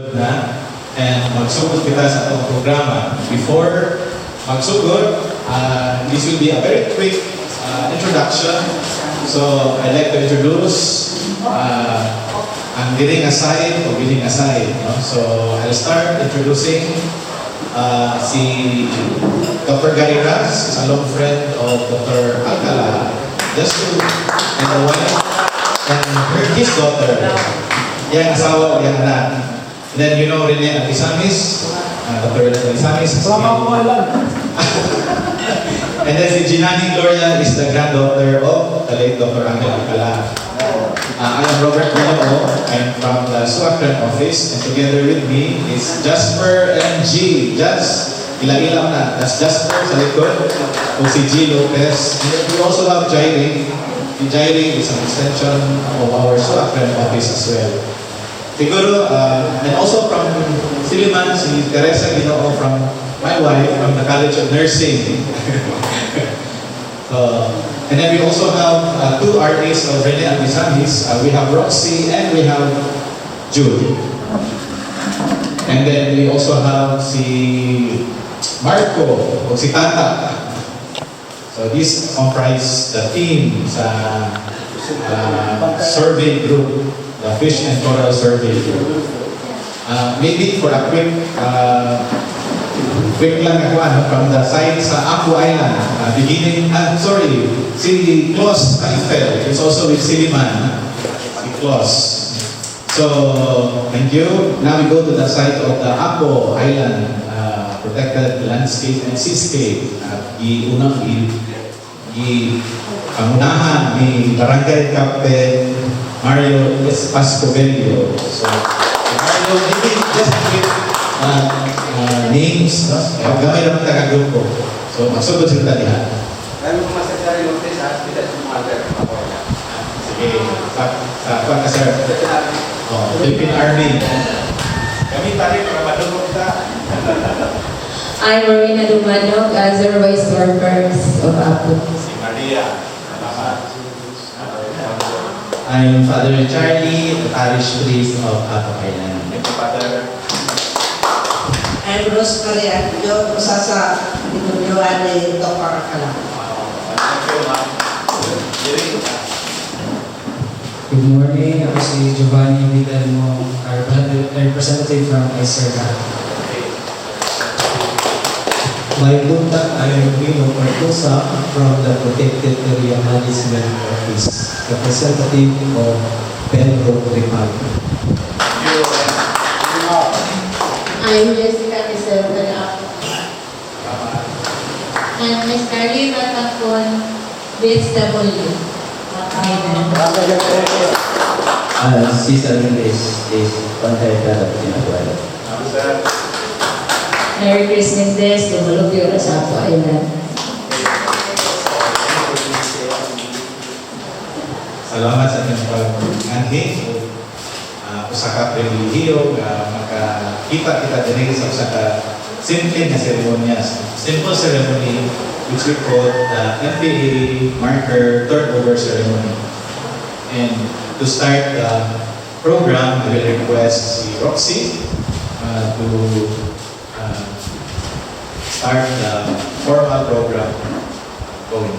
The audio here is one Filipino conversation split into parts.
na and magsugod kita sa itong programa. Before magsugod, this will be a very quick introduction. So I'd like to introduce ang bidding aside o bidding aside. No? So I'll start introducing si Dr. Gary Ras, is a long friend of Dr. Alcala, just to, and the wife and his daughter. Yan asawa o yan anak. And then you know Rene Atisamis, Dr. Rene Atisamis. And then si Ginani Gloria is the granddaughter of the late Dr. Angel Alcala. I am Robert Reno. I'm from the Suacran office, and together with me is Jasper and G. Ila-ilang na. That's Jasper sa likod. O si G. Lopez. And we also have Jairing. Si Jairing is an extension of our Suacran office as well. Siguro, and also from Siliman, si Teresa Ginoo from my wife, from the College of Nursing. And then we also have two artists of Rene Atisamis. We have Roxy and we have Jude. And then we also have si Marco o si Tata. So this comprise the team sa survey group, the Fish and Coral Survey group. Maybe for a quick lang ako from the side sa Apu Island, si Klaus Kaifel, it's also with Siliman, si Klaus. So, thank you. Now we go to the side of the Apu Island, protected landscape and seascape. Kamunahan ni Barangay Captain Mario Espascovelio. So, Mario, maybe just give names, no? Gamay naman taga-grupo. So, magsugod sila diha. Kami kung masasari mo sa hospital sa mother. Sige, sa ka, sir. Philippine Army. Kami tayo para madugog kita. I'm Marina Dumanog, Azerwise Workers of Apu. Si Maria. I'm Father Charlie, the parish priest of Apo Island. Father. I'm Rose Mariano, Sasa Itunyuan ni Dr. Alcala. Good morning, ako si Giovanni Vidalmo, representative from Iserga. My contact, I am Rino Partosa from the Protected Area Management Office, representative of Pembroke Republic. I'm Jessica Quezon, taga-Apu. I'm Miss Carly Matapon, BSW. Cesar is Untitled Chapter. Merry Christmas Days, lumulog yun sa Apu Island. Salamat sa ating pag-anhin. Usaka relihiyo, makakita kita din sa usaka simple na seremonyas. Simple ceremony which we call the MPA marker turnover ceremony. And to start the program, I will request si Roxy to start the formal program going.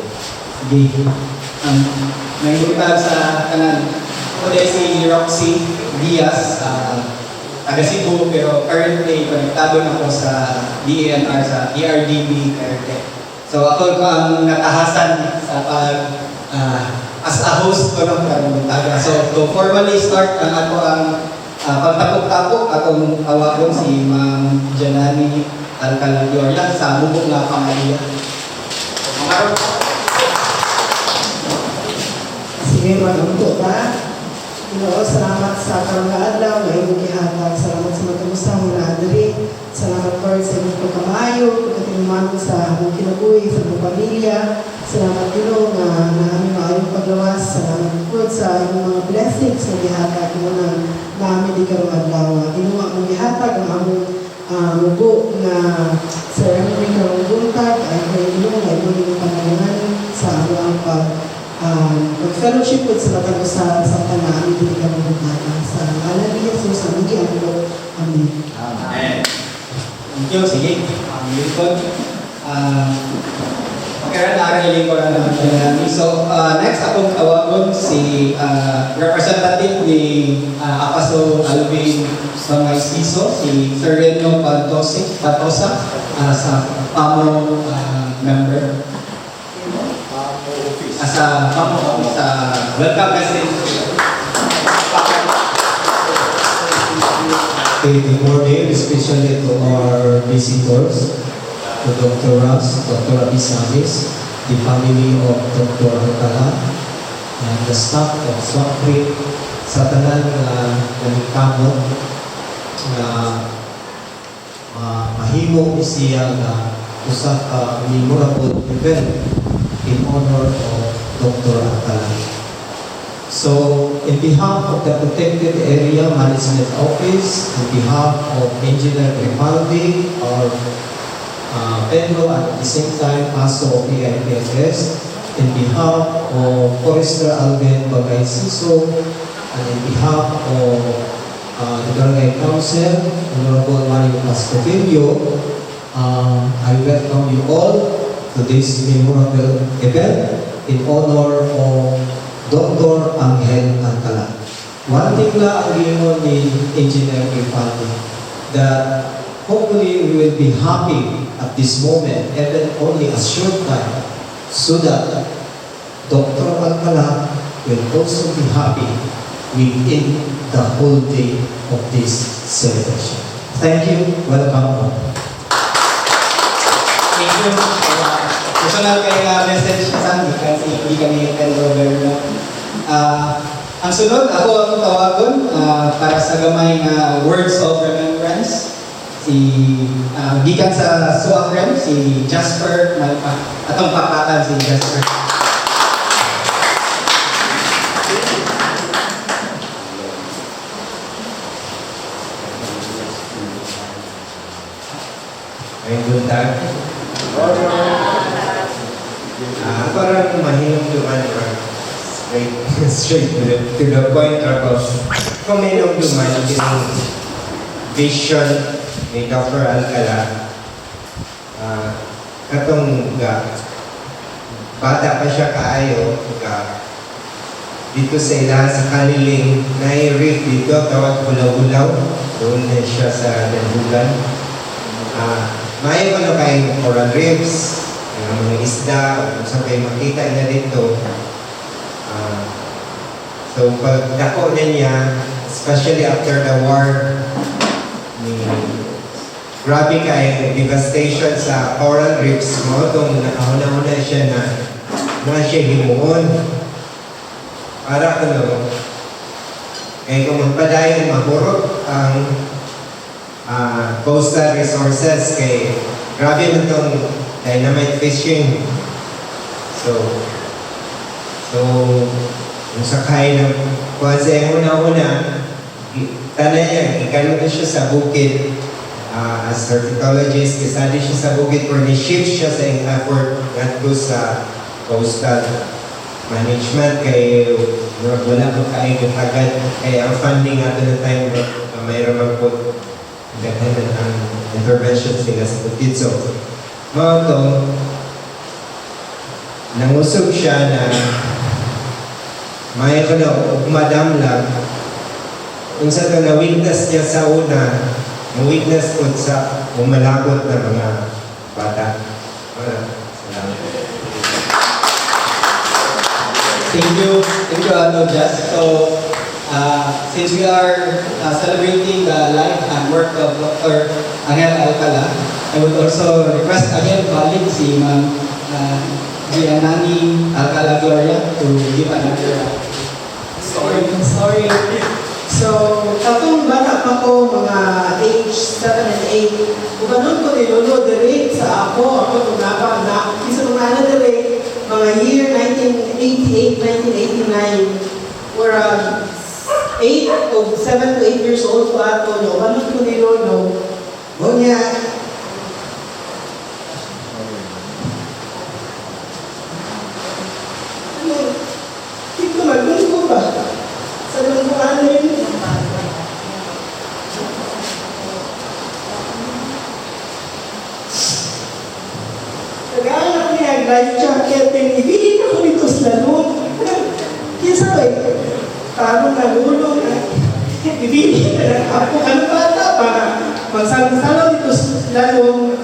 Sige. May imbitahan sa kanan. Ako din si Roxy Diaz, taga Cebu, pero currently konektado na ako sa DANR, sa ERDB Cavite. So ako ang natahasan sa as a host ko ng Karuntaga. So to formally start ako ang pagtapok-tapok, akong awagon si Ma'am Janani Alcala Gloria sa bubong na pamilya. Sige, magandang ba? Salamat sa karungaadlaw, maayong gihatag. Salamat sa magkamusta mula diri. Salamat Lord sa inyong pagkamayo, pagkatinuman sa among kinabuhi, sa among pamilya. Salamat Ginoo nga aming maayong paglawas. Salamat po sa inyong mga blessings na gihatag mo na namin di karungaadlaw. Ginoo ang gihatag ang among mubo na ceremony karong buntag ay kay Ginoo nga imong panalangin sa among mag-fellowship po sa matag sa tanan, hindi ka mabuhatan. Sa ngalan ni Jesus, ang hindi ang Amen. Thank you, sige. Yun. Okay, narinig ko na naman namin. So, next akong tawagon si representative ni Apaso Alvin Bangay-Siso, si Sir Reno Patosa, sa PAMO member. Sa PAMO office. Welcome, President. Okay, good morning, especially to our visitors, to Dr. Ross, Dr. Abisamis, the family of Dr. Alcala, and the staff of Swap Creek, sa tanan na nagkamot na mahimo siya na usa ka memorable event in honor of Dr. Alcala. So, in behalf of the Protected Area Management Office, on behalf of Engineer Grimaldi, our Pedro, and at the same time, ASO of PIPSS, in behalf of Forester Alvin Bangay-Siso, and in behalf of the Barangay Council, Honorable Mario Pascovillo, I welcome you all to this memorable event in honor of Dr. Angel Alcala. One thing na ang gingon ni Engineer Grimaldi, that hopefully we will be happy at this moment, even only a short time, so that Dr. Alcala will also be happy within the whole day of this celebration. Thank you. Welcome. Thank you. Personal kay message sa kasi hindi kami kan-governor. Ang sunod, ako ang tawagon para sa gamay nga words of remembrance. Si gikan sa Suakrem, si Jasper Malpa. Atong pakatan si Jasper. Ay, buntag. Parang mahinong duman or straight to the point or kung may nung duman yung vision ni Dr. Alcala, katong bata pa siya kaayo, dito sa ilaha sa kaniling nai-reef dito, tawag Bulaw-Bulaw, doon na siya sa Nandugan. May ano kayong coral reefs, mga isda, kung saan kayo makita na dito. So pag dako na niya, especially after the war, grabe kayo devastation sa coral reefs mo, itong nakahuna-huna siya na siya himuon. Para ano, kaya kung magpadayon, mahurot ang coastal resources kay grabe na itong dynamite fishing. So yung sakay ng kuwansa yung una-una, tanay niya, ikano na siya sa bukid as herpetologist, kasali siya sa bukid pero ni-shift siya sa yung effort nga sa coastal management kay wala ko kayo katagad kaya ang funding natin na time mayroon man po dependent ang interventions nila sa bukid. So mga ito, nangusog siya na may ko na umadam lang kung sa ito na-witness niya sa una, na-witness ko sa umalakot na mga bata. Salamat. Thank you, Jess. So, since we are celebrating the life and work of Dr. Angel Alcala, I would also request again balik si Ma'am Gianani Alcala Gloria to give another story. So, katong bata pa ko, mga age 7 and 8, uganon ko nilulo direct sa ako tunapa na, isa mga ano direct, mga year 1988, 1989, where 7 to 8 years old pa ato, no, uganon ko nilulo, Bunya, dito magungko ba? Sa lungkuan rin. life jacket, and ibigin ako nito sa lalong. Kaya sabay, parang nalulong na, ibigin na ako, ano bata, para magsalang-salang dito sa lalong,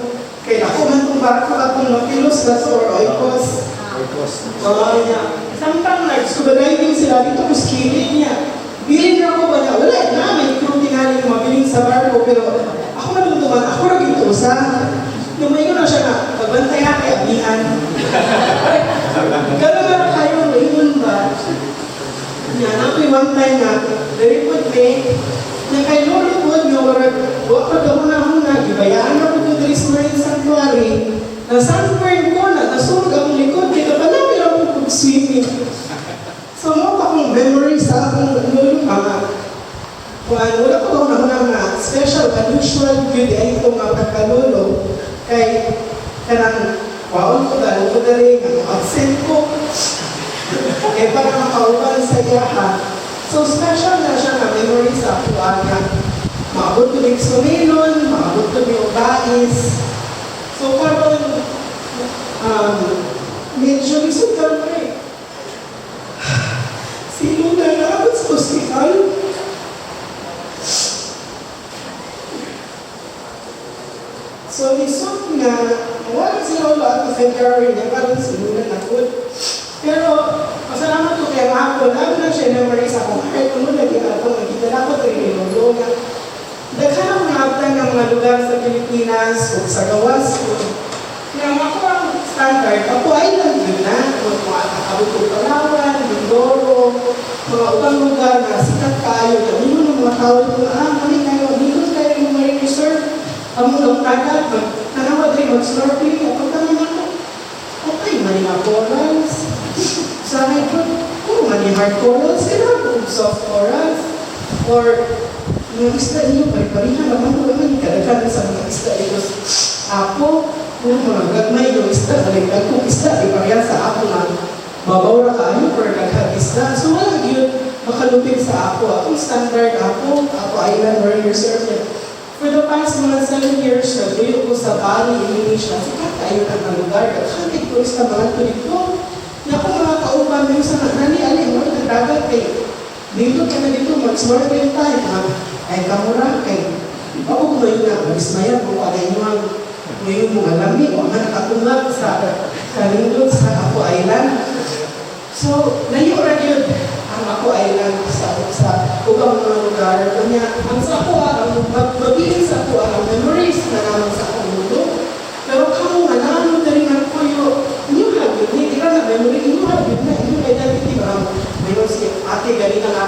kaya ako man itong barko akong makilos na sa oikos. Samtang nag-scuba diving sila dito ko skilling niya. Bilin na ako ba niya? Wala na, may crew tingali yung mabiling sa barko, pero ako maluntuman, ako rin ito sa. Yung may na siya na, pagbantay na kay Amihan. Gano'n na kayo, ingon ba? Yan, ako yung one time na, very good day, na kay Lolo po, yung wakad ako na muna, ibayaan ako ko Dres Marine Sanctuary, na sunburn ko na, nasurog ang likod, kaya panamir ako pag-swimming. So, mo pa akong memory sa akong Lolo, wala ko ako na mga special, unusual good ay ito mga pagkalolo, kay kanang waon ko dahil ko dali, ang accent ko, kaya parang makauban sa iyaha. So special na siya na memory sa ako niya. Maabot ko ng suminon, maabot ko ng bais. So karon medyo isutan ko eh. Sino na naabot sa hospital? So, isot nga, wala sila ulo at February niya, parang sinulan ako. Pero, pasalamat ko kaya ako, lalo na siya memories ako, kahit kung muna kita ito, magkita ko ito yung lolo nga. Daghan ako naabtan ng mga lugar sa Pilipinas, o sa gawas ko. Kaya ako ang standard, ako island yun na, kung mga kakabot ko Palawan, Mindoro, mga ubang lugar na sikat kayo, na minun ng mga tao ko, mali kayo, minun kayo yung marine reserve. Ang mga tagat, nanawa din mag-snorkeling, at pagkama naman, okay, mali mga corals. Sa akin po, kung mali hard corals, kailangan kung soft corals. Or, yung isda niyo, pari-parihan naman ko naman, kadaghan sa mga isda ito. Ako, kung mga gagmay yung isda, talagdag kong isda, di parihan sa ako na mabawra kayo per kaghat isda. So, wala yun makalupit sa ako. Akong standard ako island marine reserve. For the past mga 7 years, nagluyo ko sa Bali, Indonesia. Sikat tayo ng lugar. Kahit turista mga turito. Na kung mga kauban mo sa nani-alin, mga nagdagat kayo. Dito ka na dito, mag-snorkeling tayo. Ay kamura kay ako ngayon na, magismaya kung ano yung ngayon mga lamig, o mga nakatungag sa kalindot sa Ako Island. So, layo rin yun ang Ako Island sa ubang mga lugar. Kanya, ang sa ako, ang magbiling sa ako, ang memories na naman sa akong mundo. Pero kamo nga, naano na rin ang kuyo, inyo habit, hindi ka na memory, inyo habit na, inyo identity ba? Mayroon si ate, ganito na,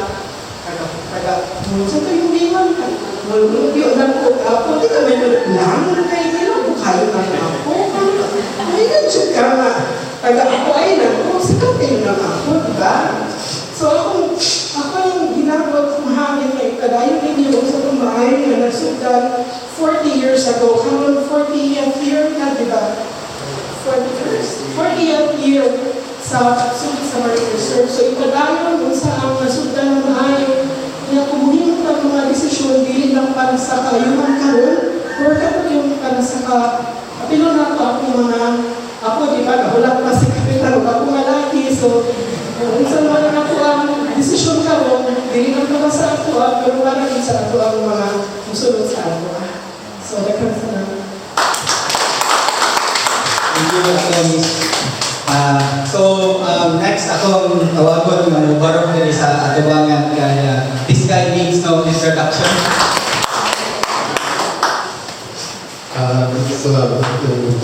sa ito yung liwan ka, yung lang ko, ako, di ka memory lang, kayo nila, bukayo na ako, ay, nandiyan ka nga, Ako Island, kung sikatin lang ako, diba? So ako yung ginagawa kong hangin kay kadayon ninyo sa kumain na nagsudan 40 years ago, hanggang 40th year na, diba? 40th year sa pagsulit sa Marine Reserve. So ikadayon kung saan nasudan ng maayon, na kumuhin ng mga desisyon, dili lang para sa kayuman karon, or kapag yung para sa kapilo na ako mga, ako diba, nahulat pa si Kapitan, ako malaki, so kung saan naman ako ang desisyon karon, dili lang naman sa ako, pero para rin sa ako ang mga musulod sa ako. So, dakan sa naman. Thank you, Attorney. Next akong tawagon ng barok din sa atubangan kaya this guy needs no introduction. Salamat and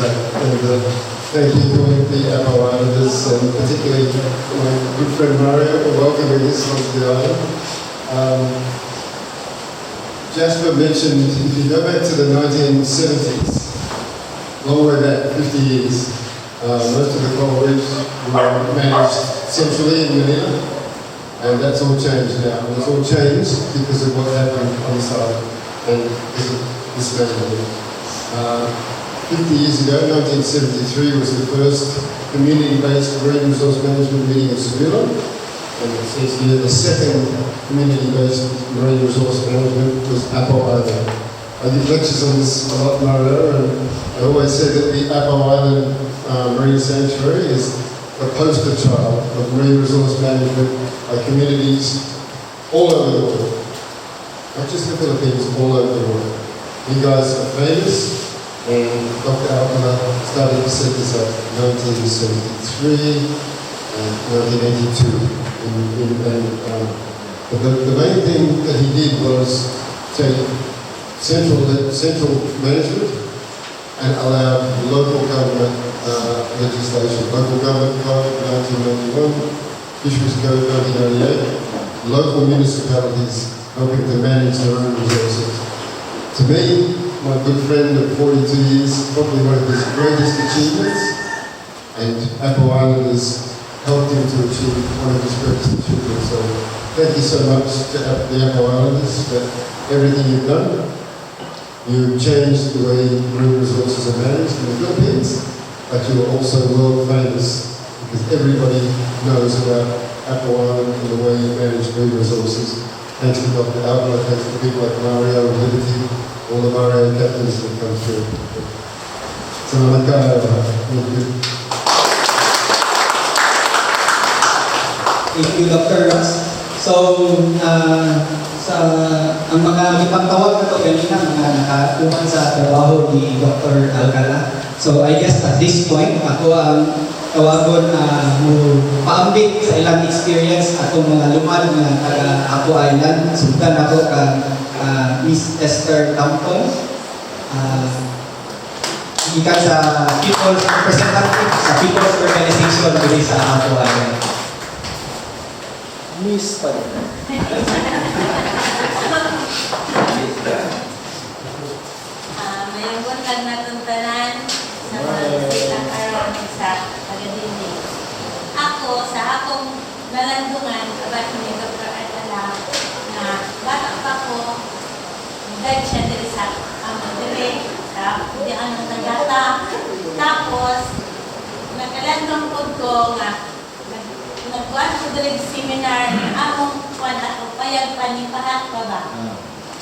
thank you to the Amarandas and particularly my good friend Mario for welcoming us onto the island. Jasper mentioned if you go back to the 1970s, long way back, 50 years, most of the coral reefs were managed centrally in Manila, and that's all changed now. And it's all changed because of what happened on the side and because of dismanagement. 50 years ago, 1973, was the first community-based marine resource management meeting in Seville, and it says here the second community-based marine resource management was Apple Island. I give lectures on this a lot, Mario, and I always say that the Apple Island Marine Sanctuary is a poster child of marine resource management by communities all over the world. Not just the Philippines, all over the world. You guys are famous, and Dr. Alcala started to set this up in 1973 and 1982. But the main thing that he did was take central management and allow local government legislation. Local government code 1991, Fisheries Code 1998, local municipalities helping to manage their own resources. To me, my good friend of 42 years, probably one of his greatest achievements, and Apple Islanders helped him to achieve one of his greatest achievements. So thank you so much to the Apple Islanders for everything you've done. You've changed the way marine resources are managed in the Philippines, but you are also world famous because everybody knows about Apple Island and the way you manage marine resources. Thanks to Dr. Alcala, thanks to people like Mario and Liberty, all the Mario captains that come through. Salamat kayo. Thank you. Thank you, Dr. Ross. So, ang mga ipagtawag na to kanina, mga nakakuha sa trabaho ni Dr. Alcala. So, I guess at this point, ako ang tawagon na paambit sa ilang experience atong mga lumad na taga-Apo Island. Sundan ako ka Miss Esther Tampon. Ikan sa People's Representative sa People's Organization dito sa Apo Island. Miss pa rin. Mayroon kang natuntanan sa mga silang araw sa Pagadini. Ako, sa akong nalandungan, abat ni Dr. Alcala, na bata pa ko, guide siya dito sa Amadre, sa Diyan ng Tagata. Tapos, nakalandong po ko nga, nagkuhan ko dito seminar ni among kuhan at upayag panipahat pa ba?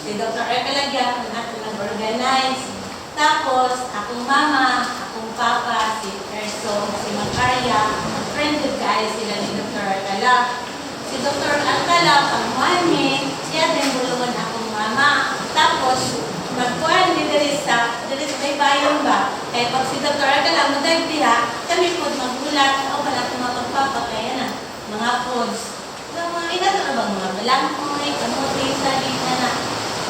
Si Dr. Alcala gyapon ato nag-organize. Tapos, akong mama, akong papa, si Erso, si Macarya, friended kayo sila ni Dr. Alcala. Si Dr. Alcala, pangmani, siya din bulungan akong mama. Tapos, nagkuhan ni Derisa may bayon ba? Kaya pag si Dr. Alcala, mudag diha, kami po magbulat, o pala itong mga pagpapa, kaya na, mga foods. Mga inato na bang mga balangkoy, kamuti, salita na.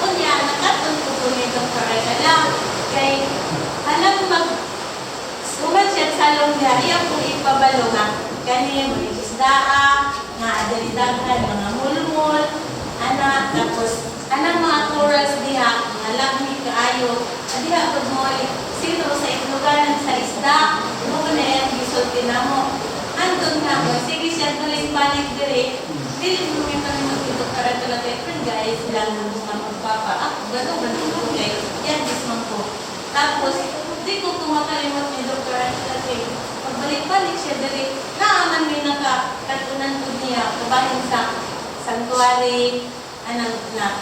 Kunya, nakatun ko ni Dr. Alcala. Kay, alam sumat siya sa longga, iya po ipabalo nga, kani mga isdaa, nga adalidaghan, mga mulmul, anak, tapos, anang mga corals diha, mga lagmi kaayo, diha pag mo, sino sa itluganan sa isda, mo na yan, gisulti na mo. Andun nga mo, sige siya balik-balik dire, dili mo may panunod ito para talaga, guys, lang ng mga magpapa, gano'n, okay, yan, gismang ko. Tapos, di ko kumakalimot ni Dr. Alcala. Pagbalik-balik siya dali, naaman may nakakatunan ko niya, kabahin sa sanctuary,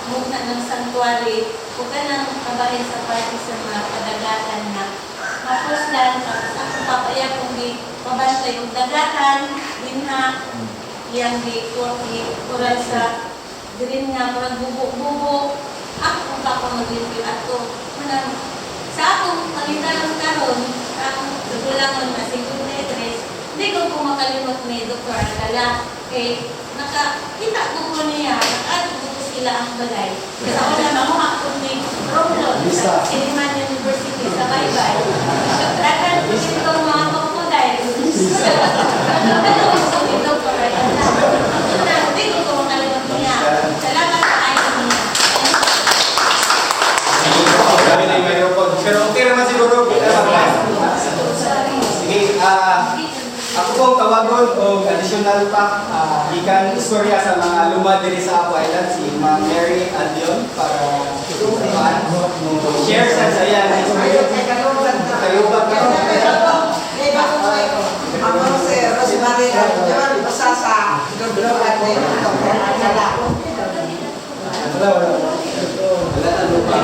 muna ng sanctuary, kung ka nang kabahin sa party sa mga kadagatan na mapuslan, tapos ako papaya kung di pabantay yung dagatan, din na, yang di kural sa green nga, kurang bubuk-bubuk, ako kung ako mag-review ato, sa akong pangitalang karon, ang segulangon na siguro na address, hindi ko po makalimot ni Dr. Alcala. Kaya nakakita ko po niya, nakaato ko sila ang bagay. Kasi ako na mamuha ko ni Romlon sa Siliman University sa Baybay. Nagtrakan ko dito mga crocodiles. Ano ko ni Dr. Alcala. Hindi ko po makalimot niya. Salamat sa ayaw niya. Sabi na yung microphone. Pero okay naman siguro. Sige, ako pong tawagon o additional pa ikan istorya sa mga lumad diri sa Apo Island, si Ma'am Mary Adion para share sa saya na istorya. Kayo ba ka? Ako si Rosemary Adion, basta sa Dodro at Alcala. Wala na lupa.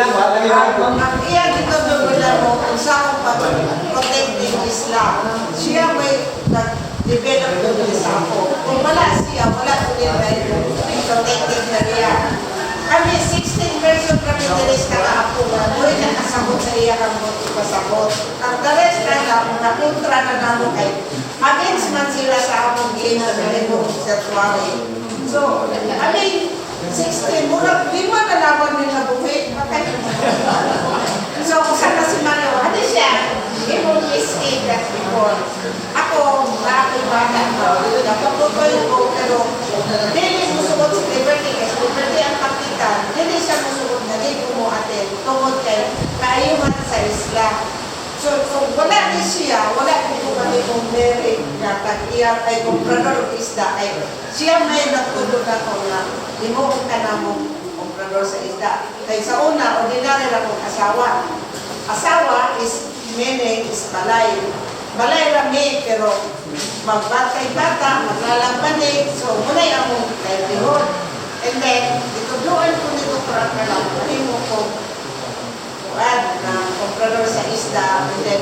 lang, wala lang yung Ang iya dito doon mo, kung sa akong pag-protecting Islam, siya may nag-develop doon sa ako. Kung wala siya, wala ko din na yung protecting na niya. Kami, 16 version kami diris na kaapunan, doon na kasabot sa iya kang pasabot. Ang dares na nakontra na namo kay against man sila sa akong game na ganito sexually. So, I mean, 16, muna, 5 na laban nila buhay. So, kung saan na si Mario, ano siya? He won't mistake that before. Ako, ako'y bata ko. Napaputoy ko, pero dili musugot si Liberty. Kasi Liberty ang kapitan. Dili siya musugot na di ko mo atin. Tungod kay kaayuhan sa isla. So, kung wala ni siya, wala ko kami kung merit na tag-iyak ay komprador isda ay siya may nagtulog ako na limuot ka na mong komprador sa isda. Kaya sa una, ordinary na kong asawa. Asawa is meaning is balay. Balay rami, pero magbatay bata, maglalampanig, so munay akong livelihood. And then, itudluan ko nito para ka lang, mo ko na komprador sa isda, and then,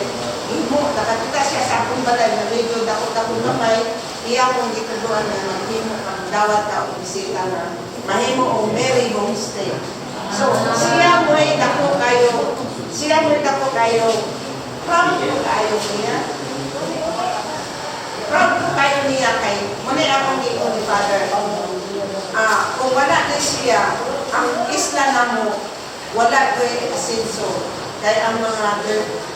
nakakita siya sa akong balay na medyo dako-dako kamay, iya kong itudluan na mahimo ang dawat ka o bisita na mahimo o very homestay. So, siya mo'y dako kayo, proud ko kayo niya. Proud ko kayo niya kay, muna akong ikaw ni Father. Kung wala na siya, ang isla na mo, wala ko yung asenso. Kaya ang mga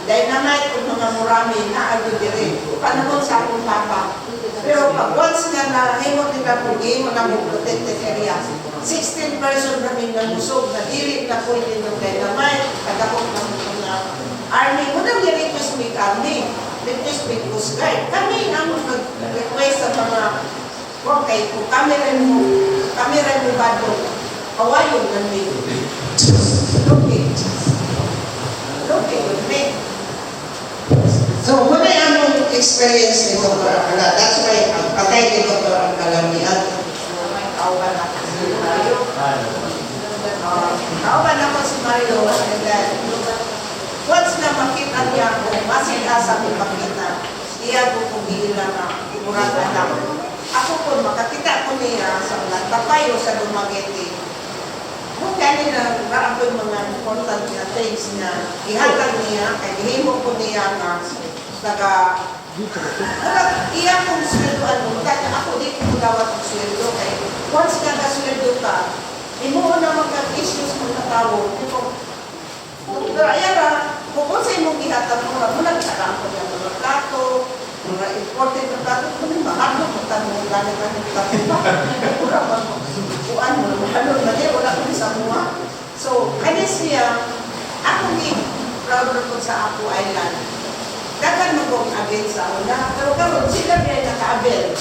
dynamite o mga murami na agudiri, panahon sa akong papa. Pero pag once nga na himo nila po, himo na mo protected area, 16 person namin na musog, na dili na po yung dynamite, kadakot na mo na army. Munang ni-request me kami, request me Coast Guard. Kami ang nag-request sa mga, okay, kung kami rin mo ba doon, awayon namin. Okay, with me. So, muna yung experience ni Dr. Alcala. That's why, patay ni Dr. Alcala niya. Kauban ako si Mario. Kauban ako si Mario. And then, once na makita niya ako, masin-asa ko makita, iya ko kung hiila na murang anak. Ako po, makakita ko niya sa nagtapayo sa Dumaguete. Kung kaya na parang ko yung mga important na things na ihatag niya, kaya ihimo ko niya na iya kong sweldoan mo, dahil ako di ko dawat ang sweldo, kaya once na na-sweldo ka, imo na magka-issues mo na tao, pero ayan na, kung sa imong ihatag mo, muna kisaraan ko niya mga plato, mga important na plato, kung mahal mo, tanong ganit ang plato ba? Wala ba mo? Kuan mo, mahal na di, wala ko sa mga. So, kaya siya, ako ni proud ko sa Apo Island. Dagan mo kong abel sa una, pero karon sila biya naka-abel.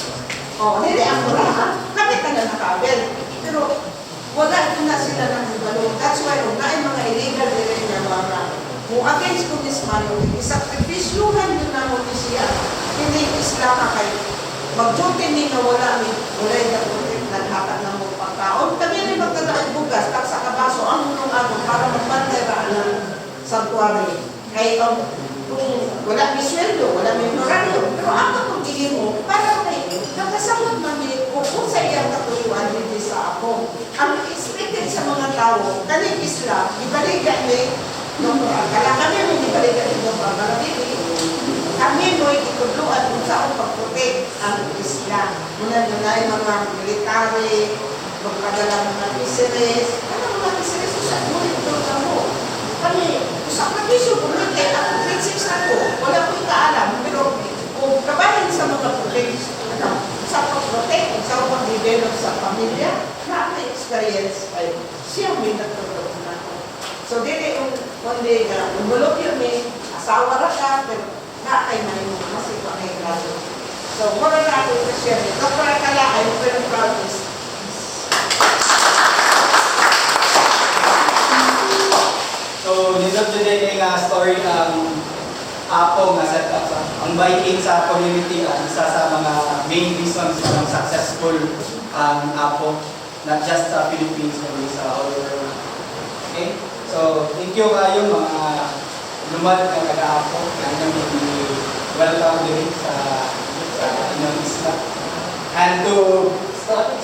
Hindi ang mura, kami taga naka-abel. Pero, wala ito na sila ng balong. That's why, na ay mga illegal direct na mga kung against ko this malo, isakripisyuhan yun na mo siya. Hindi isla ka kayo. Mag-duty ni na wala yung na naghakat ng mga pagkaon. Kami rin magkadaan bugas, tak sa kabaso, ang munong ako para magbantay ba ng sanctuary. Kaya kung wala may sweldo, wala may horario, pero ako kung tingin mo, para kayo, nakasamot mami, kung sa iyang katuyuan, hindi sa ako. Ang expected sa mga tao, kaning isla, ibalikan ni Dr. Alcala. Kami mo ibalikan ni Dr. Alcala. Kami mo itutuluan kung saan pag-protect ang isla. Muna na yung mga military, magpadala mga fisheries. Ano mga fisheries? Saan mo itutuluan mo? Kami, sa praktisyo, kung hindi, ako, grade 6 na ko, wala ko ikaalam. Pero kung kabahin sa mga protect, sa pag-protect, sa pag-develop sa pamilya, na may experience ay siya may nagtutulog na ako. So, dili one day na umulog yun asawa na ka, pero na ay may masip ang grado. So, muna na ako yung share. Dr. Alcala, I'm very proud of this. So, nindot din nga story ang Apo nga set up. Ang biking sa community ang isa sa mga main reasons ng successful ang Apo, not just sa Philippines, kundi sa all over. Okay? So, thank you kayo mga lumad na nag-aapo na namin welcome din sa inyong isla. And to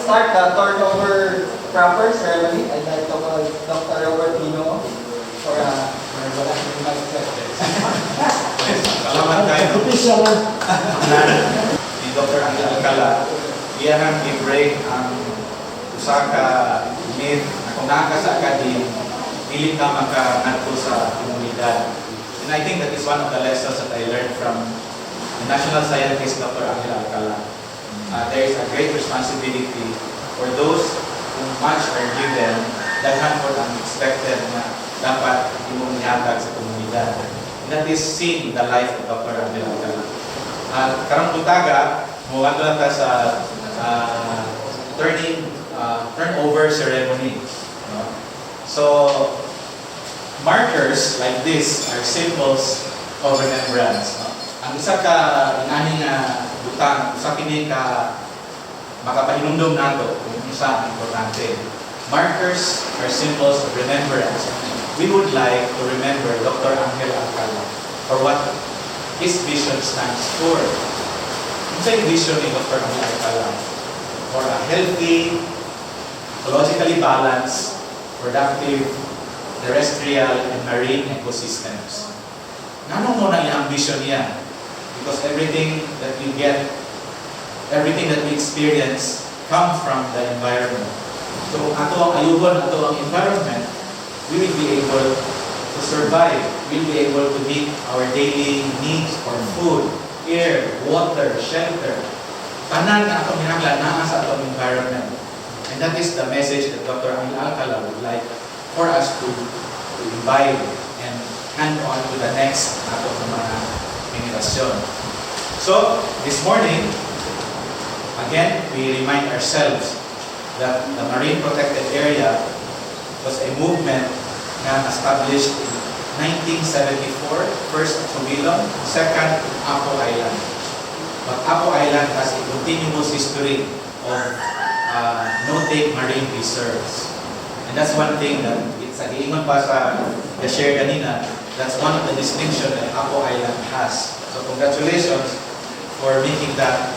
start the turnover proper ceremony, I'd like to call Dr. Robert Pino for a Salamat kayo. Ni Dr. Angel Alcala, iyahang i-break ang usa ka myth na kung naa ka sa academe, dili ka maka-ngadto sa komunidad. And I think that is one of the lessons that I learned from the national scientist Dr. Angel Alcala. There is a great responsibility for those who much are given daghan for unexpected na dapat imong ihatag sa komunidad. And that is seen in the life of Dr. Angel Alcala. Karang butaga, muwadto na ta sa turnover ceremony. So, markers like this are symbols of remembrance. Ang isa ka inani nga butang, usa kini ka makapahinumdum nato kung isa ang importante. Markers are symbols of remembrance. We would like to remember Dr. Angel Alcala for what his vision stands for. Ano sa vision ni Dr. Angel Alcala? For a healthy, ecologically balanced, productive, terrestrial and marine ecosystems. Nanong mo na yung vision niya? Because everything that we get, everything that we experience comes from the environment. So kung ato ang ayugon, ato ang environment, we will be able to survive. We will be able to meet our daily needs for food, air, water, shelter. Tanan na atong hinanglan naa sa atong environment. And that is the message that Dr. Angel Alcala would like for us to imbibe and hand on to the next atong mga generasyon. So, this morning, again, we remind ourselves that the Marine Protected Area was a movement na established in 1974, first at Subilon, second Apo Island. But Apo Island has a continuous history of no-take marine reserves. And that's one thing that it's nagiingon pa sa share kanina, that's one of the distinctions that Apo Island has. So congratulations for making that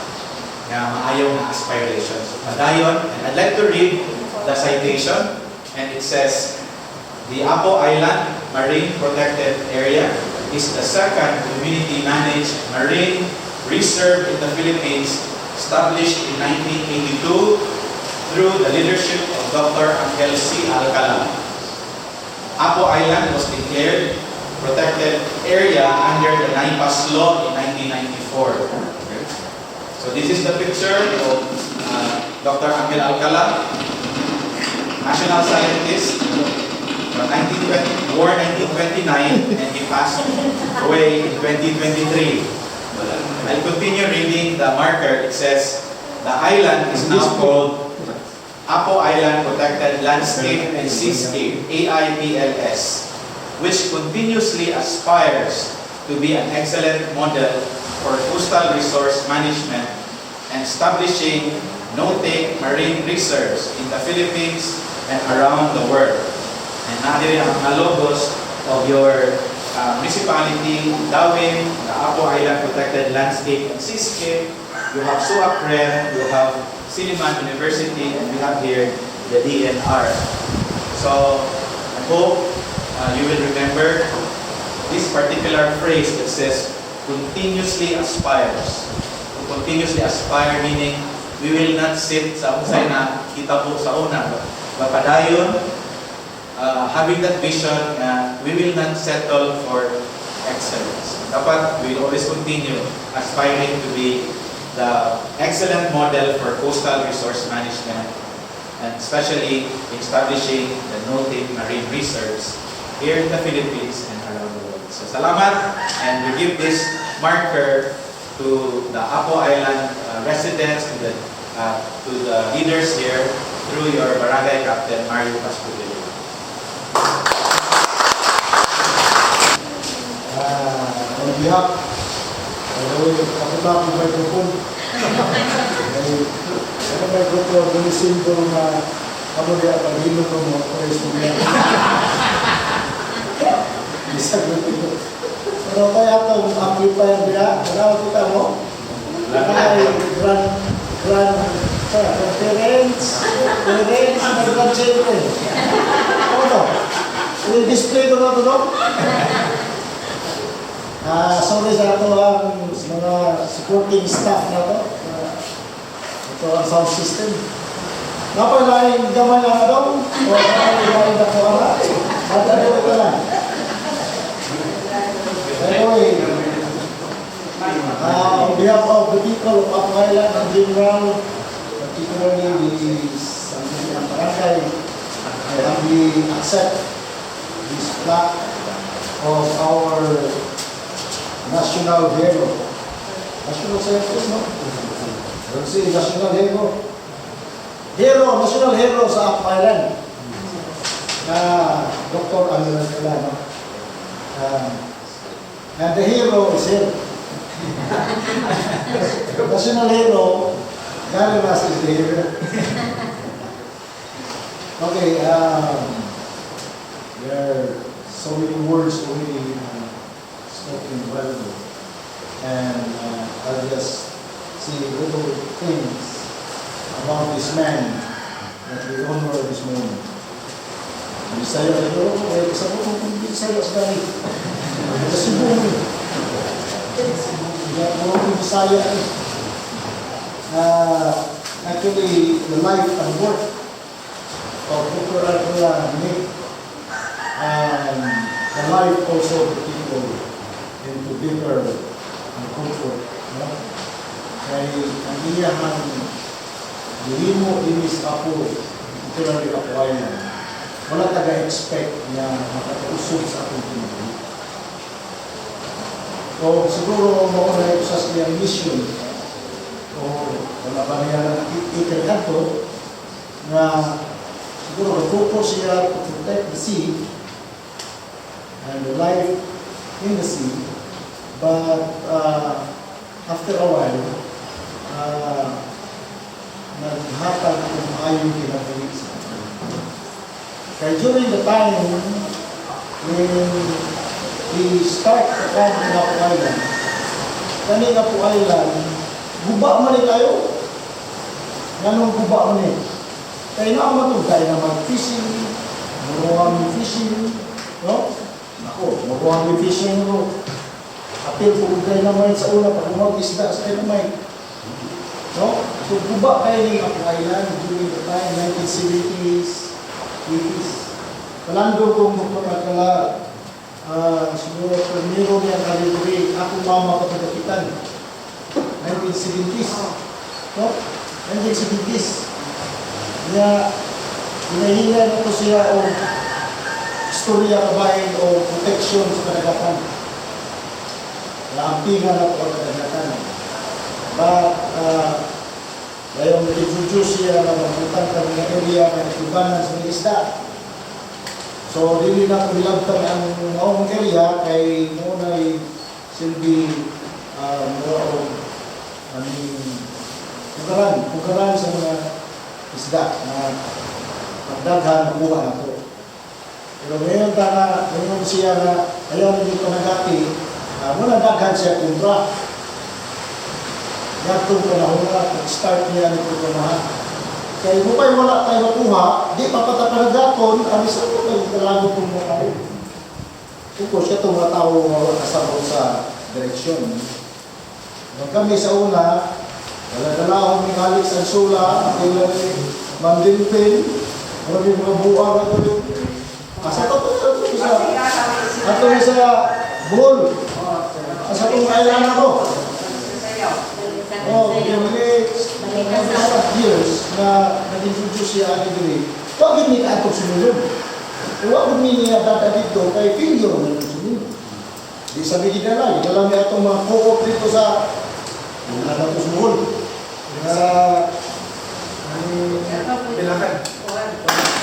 na maayaw na aspirations. Madayon, and I'd like to read the citation, and it says, the Apo Island Marine Protected Area is the second community-managed marine reserve in the Philippines, established in 1982 through the leadership of Dr. Angel C. Alcala. Apo Island was declared protected area under the NIPAS law in 1994. Okay. So this is the picture of Dr. Angel Alcala, national scientist from 1920, born 1929, and he passed away in 2023. I'll continue reading the marker. It says, the island is now called Apo Island Protected Landscape and Seascape, AIPLS, which continuously aspires to be an excellent model for coastal resource management and establishing no-take marine reserves in the Philippines and around the world. And natin ang mga logos of your municipality, Dawin, the Apo Island Protected Landscape and Seascape. You have SUAPREM, you have Silliman University, and we have here the DNR. So, I hope you will remember this particular phrase that says, continuously aspires. To continuously aspire meaning, we will not sit sa unsay na kita po sa una. But padayon, having that vision na we will not settle for excellence. Dapat we will always continue aspiring to be the excellent model for coastal resource management, and especially establishing the no-take marine reserves here in the Philippines and around the world. So salamat, and we give this marker to the Apo Island residents, to the leaders here through your barangay captain Mario Pascudelio. On behalf kapunta ang microphone. Ang microphone, gulisin ko kamo diya pag-inom mo, praise mo niya. amplifier dia, kenal kita mo? Parents, nag-grandchildren. Ano to? I-display ko na ito, no? Sorry sa ito ang mga supporting staff na ito. Ito ang sound system. Napalaing gamay na daw? O napalaing na ito ara? At ano ito na? Anyway, on behalf of the people of Upper Island and General, particularly the Sangguniang Barangay, I humbly accept this plaque of our national hero. National service, no? Let's see, national hero. National hero sa Upper Island. Dr. Angel C, no? And the hero is here. National hero, Gary Mas is the hero. Okay, there are so many words already spoken well, and I'll just see little things about this man that we honor this morning. Bisaya ito, isa mo kung Bisaya sa dami. Kasi mo, mga Bisaya actually, the life and work of Dr. Alcala and the life also of the people into deeper and comfort. No? Kaya ang iyahang limo inis ako, literally ako ay wala taga-expect na makakausog sa aking pinagay. So, siguro mauna ito sa siyang mission o wala ba niya na ikirkan to na siguro mag-focus siya to protect the sea and the life in the sea, but after a while naghatag kung ayong kinagalit sa atin. Kaya during the time when we start the time in Apo Island, kaning Apo Island, guba man tayo. Ganong guba man eh. Kaya naman ito, kaya na mag-fishing, maruhang fishing, no? Ako, maruhang fishing mo. Apil po kayo naman sa una, pag mag-isda sa kayo naman. No? So, guba kayo ng Apo Island during the time, 1970s, 80s. Kalando kong magpapagkala, siguro, primero niya kaliburi, ako mama kapagapitan. 1970s. No? 1970s. Kaya, hinahingan ko siya o istorya kabahin o protection sa kadagatan. Naampingan ako ang kadagatan. But, ngayon nag-introduce siya na magputan ka ng area na itubanan sa mga isda. So, dili na kumilabtan ang maong area kay muna ay silbi pugaran sa mga isda na pagdaghan makuha na ito. Pero ngayon siya na ayaw na dito nagati, muna daghan siya kontra. Gatong panahon na, nag-start niya nito pamahan. Kaya kung kayo wala tayo makuha, di papatapanagaton, alis na ito kayo talago itong mga kayo. Kung siya itong mga tao wala kasama sa direksyon. Nung kami sa una, dala-dalahon ni Alex ang sula, kailan ni Mandilpin, marami mga buwang na ito. Asa ito ito sa buhol. Asa itong kailan ako. Years na nag-introduce siya dito. Huwag yun niya atong sumunod. Huwag yun niya data dito kay failure na yung sumunod. Di sabi kita lang, ikaw lang itong mga co-op dito sa nato sumunod. Bilakan.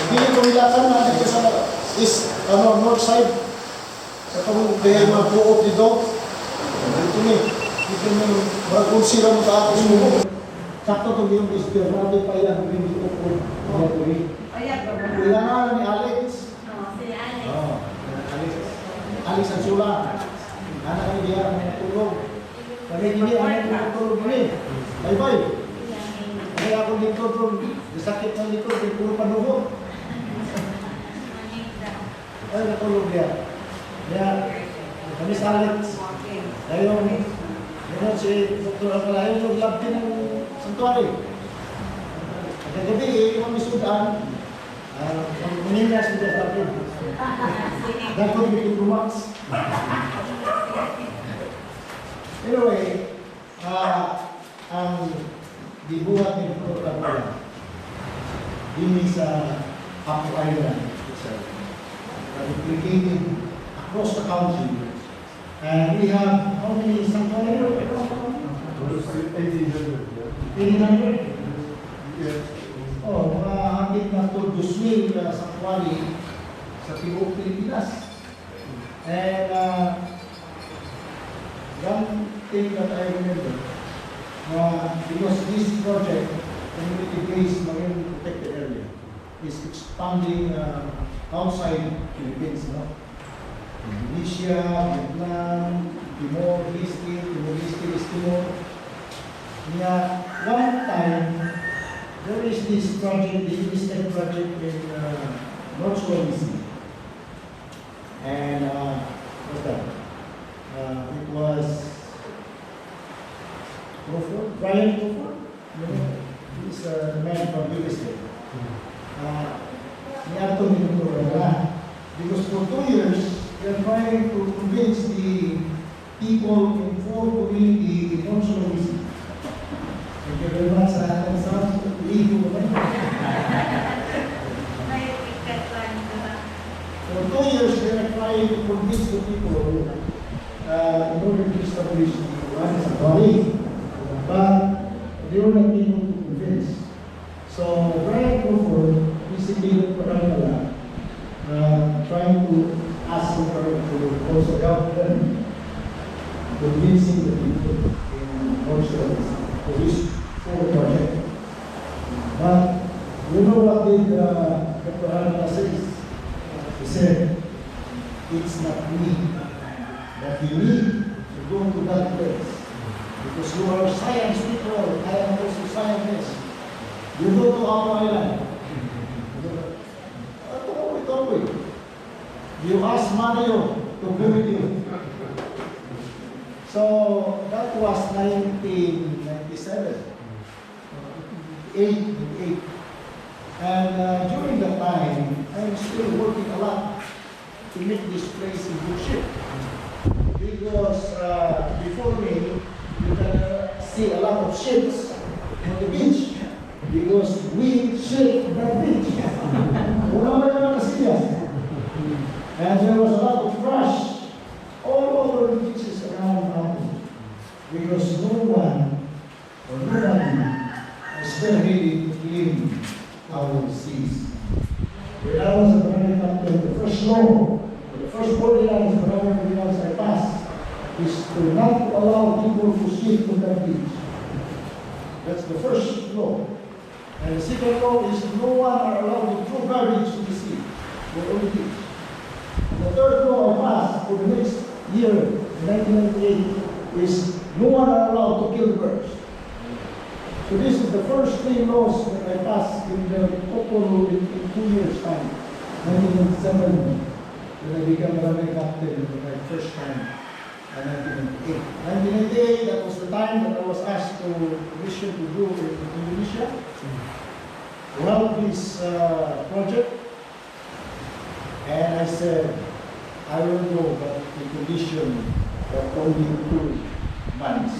Hindi ko bilakan na dito sa north side. Sa itong mga co-op dito. Dito niya. Dito niya, bagong sila mo sa ating sumunod. Sakto itong yung istor, natin pa ilang hindi ko po. Ilangan ni Alex. Si Alex. Alex ang sula. Anak ko diya, may tulog. Kami hindi, anak ko tulog rin. Bye-bye. Kaya ako dito doon, sakit ng likod, may puro panuho. Ay, natulog niya. Kaya, kami sa Alex. Ngayon, si Dr. Alcala, yung lab din ng santuari. At kagabi, kami sudan, manila sa Dr. Alcala. Dako dito Rumax. Anyway, ang dibuhat ni Dr. Alcala, ini sa Papu Island. Replicated across the country. And we have how many sanctuary? 1,800. Yes. Oh, mga hangit na to 2,000 sanctuary sa Tibok Pilipinas. And one thing that I remember, because this project, community-based marine protected area, is expanding outside Philippines, no? Indonesia, Vietnam, Timor-Leste, Timor. One time, there is this project, the Eastern project in North Sulawesi. And what's that? It was Brian Crawford, he's the man from USA. Because for 2 years, they are trying to convince the people in 4 communities in North Sulawesi. Thank you very much. For 2 years, they are trying to convince the people in order to establish the one body, but they were not able to convince. So Brian Crawford basically Alcala, trying to ask them to also help them convincing the people in North Sulawesi for this whole project. But you know what did Dr. Alcala says? He said, it's not me that you need to go to that place. Because you are science people, I am also scientist. You go to our island. You ask Mario to go with you. So that was 1997, 88. And during that time, I'm still working a lot to make this place in good shape. Because before me, you can see a lot of ships on the beach. Because we shape that beach. And there was a lot of trash all over the beaches around the mountain. Because no one or nobody is very ready to clean our seas. When I was a marine captain, the first law, the first ordinance for our ordinance I passed is to not allow people to sleep on that beach. That's the first law. And the second law is no one are allowed to throw garbage to the sea or on the beach. The third law I passed for the next year, 1998, is no one are allowed to kill birds. So this is the first 3 laws that I passed in the Opolo in 2 years' time. 1997, when I became a marine captain for my first time. And 1998, that was the time that I was asked to commission to do in Indonesia to help this project. And I said, I will go, but the condition of only 2 months.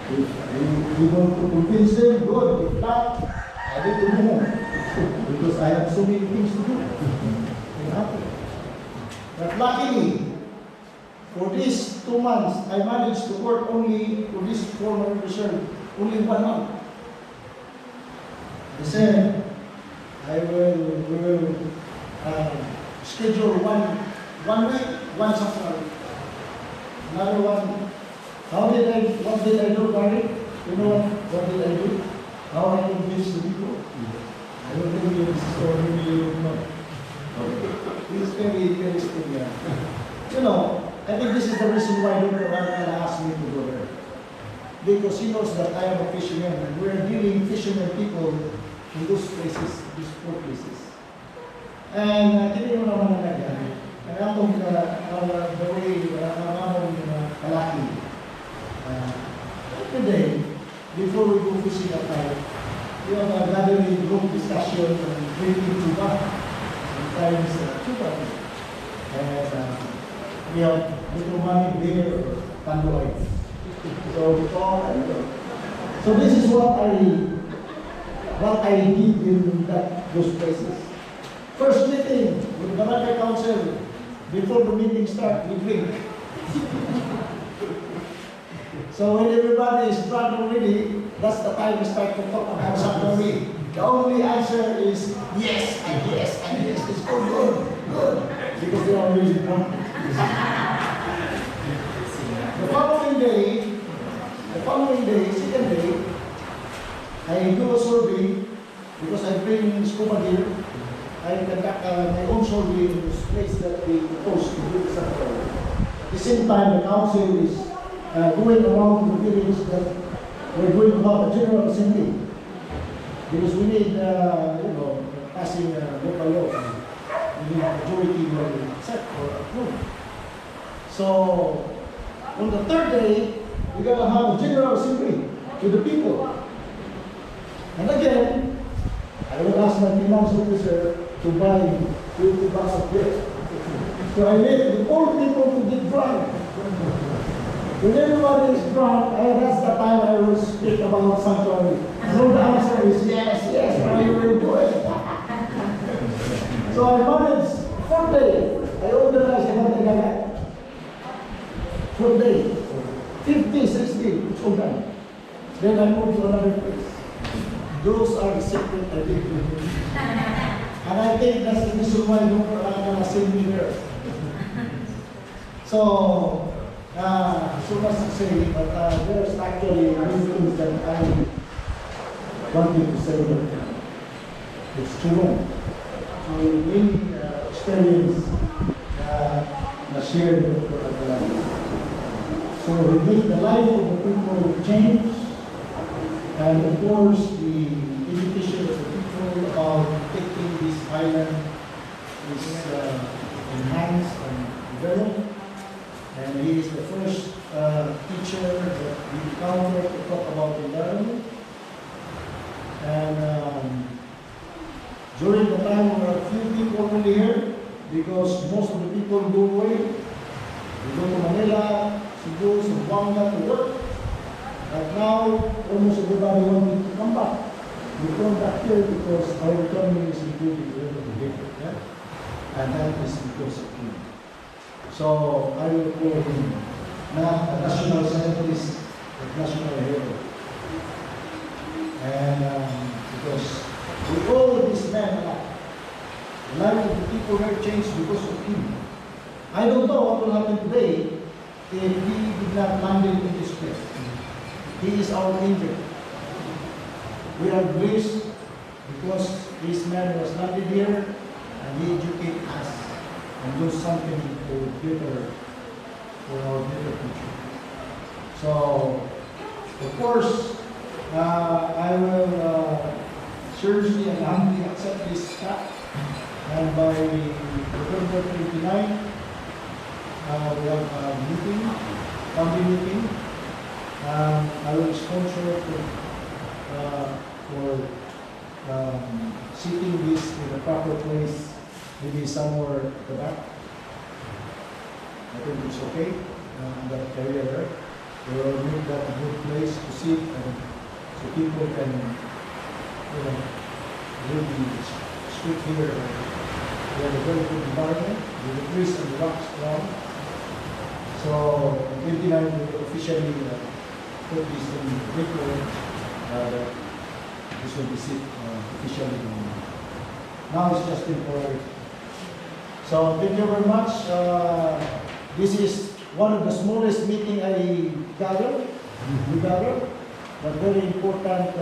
If you want to convince them, good. If not, I need to go home. Because I have so many things to do. But luckily, for these 2 months, I managed to work only for this former reserve, only 1 month. I said, we will schedule one week, one safari. Another one. What did I do, Barry? You know what did I do? How I convinced the people? I don't think you maybe you know. It's very interesting. You know, I think this is the reason why Dr. Alcala asked me to go there. Because he knows that I am a fisherman and we are dealing fishermen people in those places, these poor places. And hindi mo naman nalagyan. Kaya akong the way among kalaki. Every day, before we go fishing at night, we have a gathering group discussion and drinking tuba. Sometimes tuba. And we have little money beer or tandoy. So we talk and so this is what I did in those places. First meeting with the Barangay Council, before the meeting starts, we drink. So when everybody is drunk already, that's the time we start to talk about something. The only answer is yes and yes and yes. It's good. Because they are really drunk. The following day, second day, I do a survey because I bring scuba gear. I conduct my own survey in this place that we propose to do something. At the same time, the council is going around the village that we're going to have a general assembly. Because we need, passing local law. We need a majority will accept or approve. So, on the third day, we're going to have a general assembly to the people. And again, I will ask my finance officer to buy 20 bucks of beer. So I made the old people to get drunk. When everybody is drunk, that's the time I will speak about sanctuary. So the answer is yes, I will do it. So I managed, fourth day, I organized another event. Fourth day, 50, 60, it's all done. Then I moved to another place. Those are the secret I did. And I think that's the reason why Dr. Alcala sent me there. So much to say, but there's actually many things that I wanted to say that it's too long. So many experience shared with Dr. Alcala. So we make the life of the people change, and of course the education of the people about taking this island is enhanced and developed. And he is the first teacher that we encountered to talk about environment. And during the time there were a few people only here because most of the people go away. They go to Manila, Cebu, Zamboanga to work. But now almost everybody wanted to come back. We come back here because our economy is improving a little bit. Yeah? And that is because of him. So I will call him not a national scientist, but national hero. And because we owe this man a lot. The life of the people here changed because of him. I don't know what will happen today if he did not land in this place. He is our angel. We are blessed because this man was landed here and he educated us and do something for our better future. So, of course, I will seriously and humbly accept this cut. And by November 29, we have a meeting, family meeting. I will sponsor for sitting this in a proper place, maybe somewhere at the back. I think it's okay, that area there. We will make that a good place to sit and so people can, really speak here. We have a very good environment with the trees and the rocks around. So, on 29, we will officially put this in the record. This will be sit officially. Now it's just temporary. So thank you very much. This is one of the smallest meeting I gather, but very important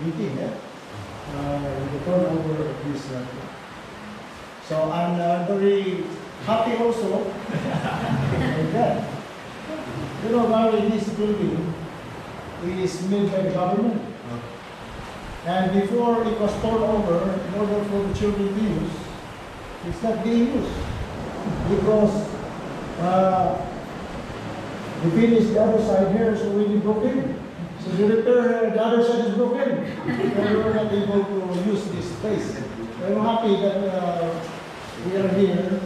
meeting. The turnover of this. So I'm very happy also with that. You know, Gary, this building is made by the government. And before it was torn over, in order for the children to use, it's not being used. Because we finished the other side here, so we broken. So the repair, the other side is broken. So we were not able to use this space. I'm happy that we are here,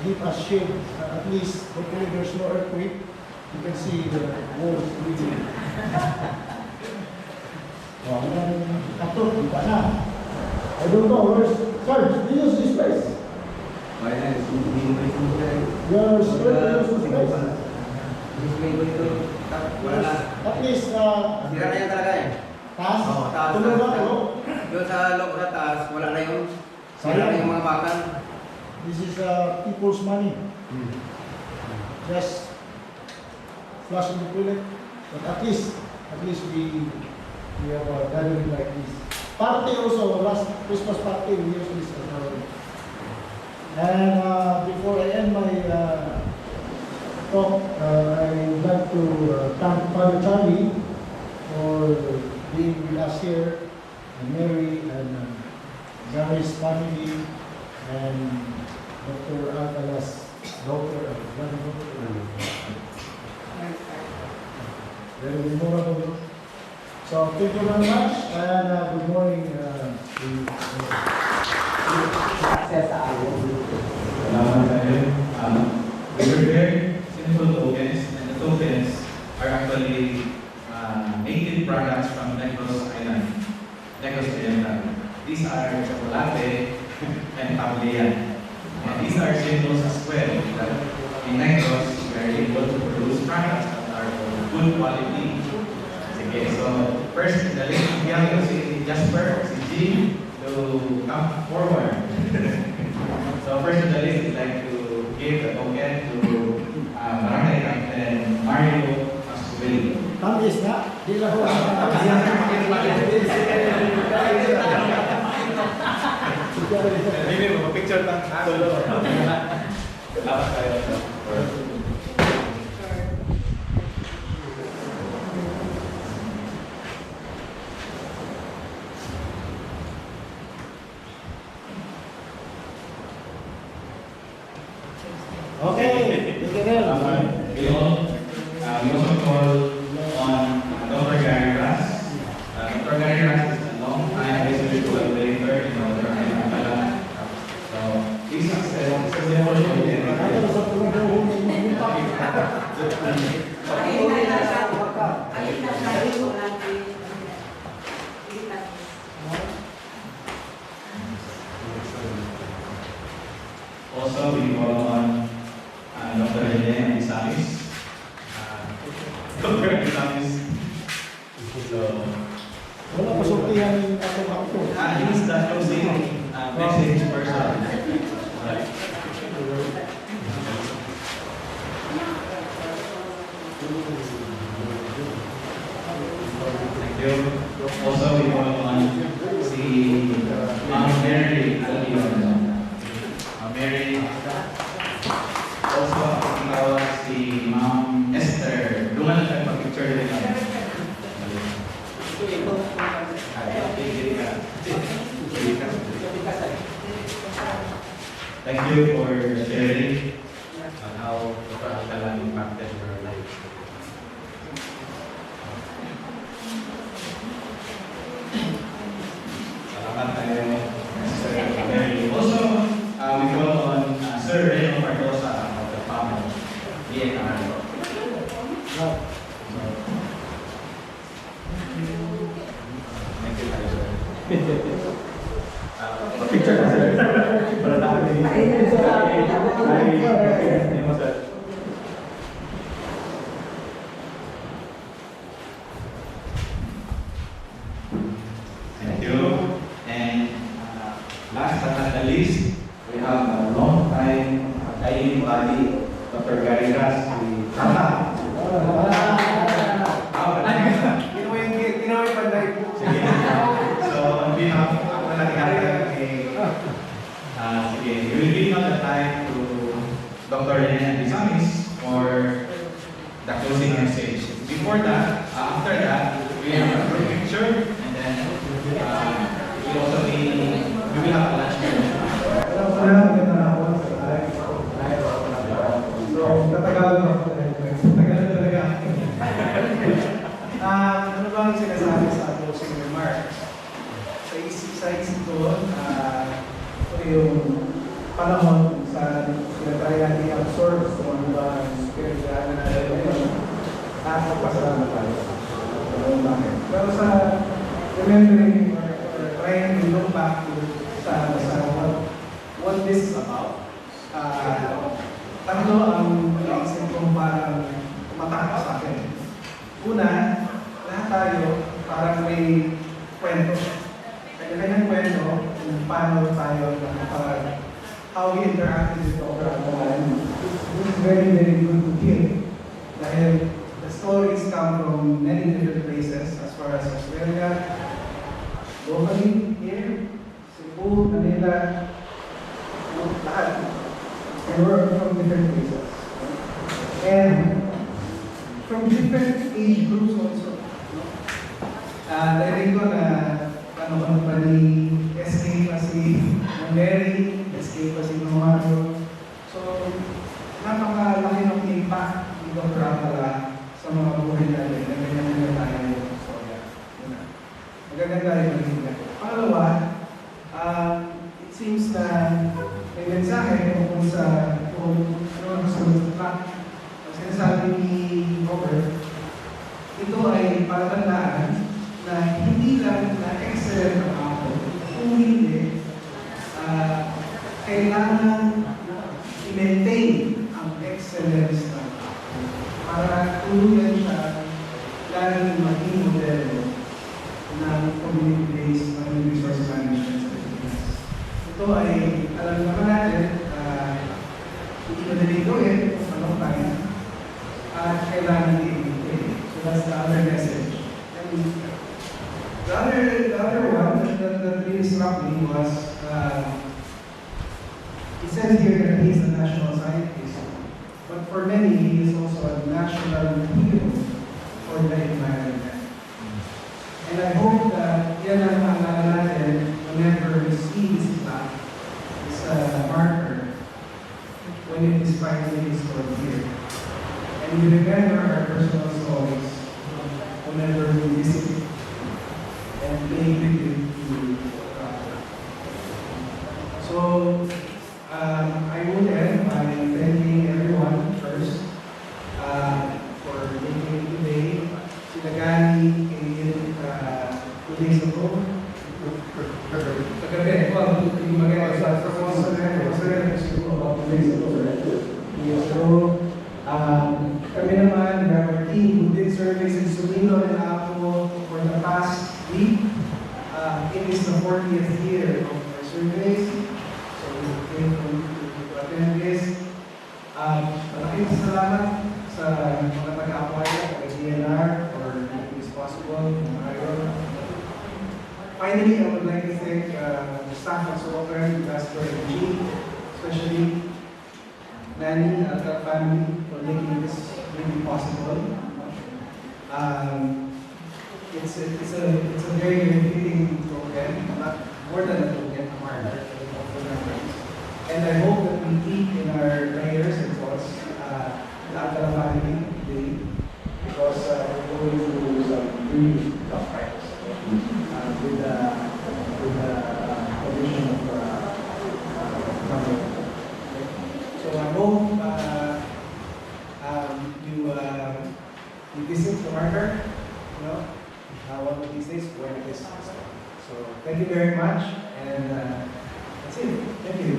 give us shade, at least hopefully there's no earthquake. You can see the walls really. I don't know, where's Sarge? Do you use this place? You are scared to use this place? At least, Sira na yan talaga eh. taas? Oo, taas. Tulog na, taas. no? Doon sa loob sa taas, wala na yun. Sira Sayang. na yung mga bakal. This is people's money. Just flush in the toilet. But at least we have a gathering like this. Party also, last Christmas party, we used this as well. And before I end my talk, I would like to thank Father Charlie for being with us here, and Mary and Gary's family, and Dr. Alcala's daughter, very memorable. So thank you very much, and good morning. Salamat tayo. We prepared simple tokens, and the tokens are actually native products from Negros Island, Negros Oriental. These are chocolate and tablian. And these are symbols as well that in Negros we are able to produce products that are of good quality. Okay, so first the list bigyan ko si Jasper, si Jean to come forward. So first on the list is like to give the token to Barangay Captain Mario Masubili. Tamis na, di lang ho. Hindi mo picture ng solo. Lawas tayo. Okay, thank you very much. We also call on Dr. Gary Ras. Dr. Gary Ras is a long time research collaborator in Dr. Alcala. So, he's successful also, we call on Dr. Helena Isamis. Dr. Isamis. So, Wala pa sultihan yung ako. he's the closing message person. Right. Thank you. Also, we call on si Ma'am Mary Albion. Mary. Also, ikaw si Ma'am Esther. Duman lang tayo pag-picture din natin. Thank you for sharing on how Dr. Alcala impacted your life. Salamat tayo, Mr. Mary. Also, we call on Sir Reno Pardosa of the family, DNR. Thank you, sir. Picture na, sir. Para tayo. Thank you. And last but not the least, we have a long time guiding body, Dr. Gary Ras. Ginawa yung panday. Sige. So, on behalf, ako na nakikita kay sige, we will give now the time to Dr. Lena Bisamis for the closing message. Before that, after that, we have a group picture, and then we will have a lunch break. Ano ba ang sinasabi sa closing remarks? Sa isip ko, ito yung panahon kung saan pinatry natin i-absorb kung ano ba ang spiritual na natin ngayon at magpasalamat tayo. Pero sa remembering or trying to look back to sa what this is about, tatlo ang naisip kong parang tumatak sa akin. Una, lahat tayo parang may kwento. Kanya-kanyang kwento kung paano tayo how we interacted with Dr. Alcala. This is very, very good to hear. Dahil the stories come from many different places as far as Australia, locally, here, Cebu, Manila, lahat. And we're from different places. And from different age groups also. Narinig ko na ano pa ni SK pa si Mary, SK pa si Mario. So, napakalaki ng impact ni Dr. Alcala sa mga buhay natin. Ganyan na tayo yung istorya. Magaganda rin magiging. Pangalawa, it seems na may mensahe kung sa track. Ang sinasabi ni Robert, ito ay palatandaan na hindi lang na excellent ang ako, kung hindi, kailangan i-maintain ang excellence ng ako para tuluyan siya laging maging modelo ng community-based human resource management sa Pilipinas. Ito ay, alam naman natin, hindi madali gawin, ano tayo, at kailangan i-maintain. So that's the other message. And the other one that really struck me was, it says here that he is a national scientist, but for many, he is also a national hero for the environment. And I hope that yan ang maalala natin whenever we see this plaque, this marker, when it describes the history here. And we remember our personal stories whenever we visit and pay tribute to God. So, I would end by thanking everyone first for making it today. Sila Gani, Kayin, 2 days ago. Kagabi, yung maganda sa siguro about 2 days ago. So, kami naman, our team who did surveys in Sumino and Apo for the past week. It is the 40th year of our surveys. So we came to attend this. Malaking salamat sa mga taga-Apaya, taga-DNR, for making this possible. Finally, I would like to thank the staff at Sultan, Pastor G, especially Nani and our family for making this really possible. It's a very, very fitting token, not more than a token, a marker of remembrance. And I hope that we keep in our prayers and thoughts the Alcala family today, because we're going through some really tough times with the condition of government. So I hope you visit the marker, one of these days when it is. So thank you very much, and that's it. Thank you.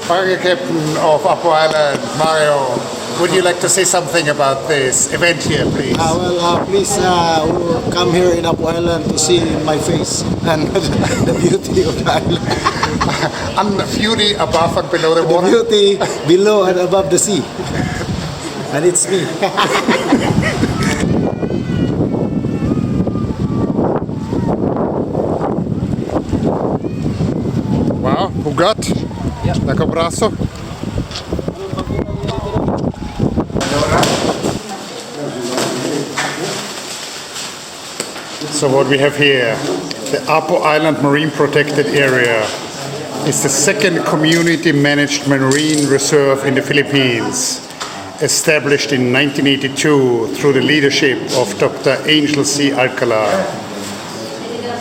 Fire Captain of Upper Island, Mario, would you like to say something about this event here, please? Please come here in Upper Island to see my face and the beauty of the island. And the beauty above and below the The water? beauty below and above the sea. And it's me. ugat, nakabraso. So what we have here, the Apo Island Marine Protected Area is the second community managed marine reserve in the Philippines, established in 1982 through the leadership of Dr. Angel C. Alcala.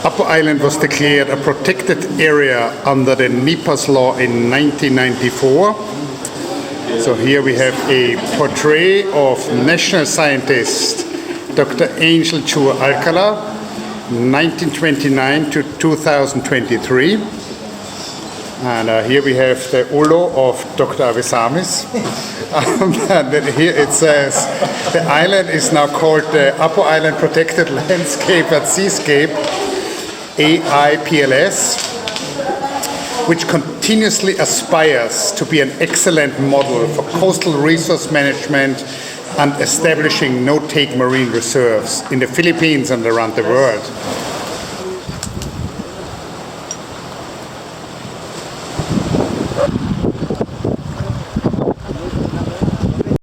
Apo Island was declared a protected area under the NEPA's law in 1994. So here we have a portrait of national scientist Dr. Angel C. Alcala, 1929 to 2023. And here we have the ulo of Dr. Avesamis. And here it says the island is now called the Apo Island Protected Landscape and Seascape, AIPLS, which continuously aspires to be an excellent model for coastal resource management and establishing no-take marine reserves in the Philippines and around the world.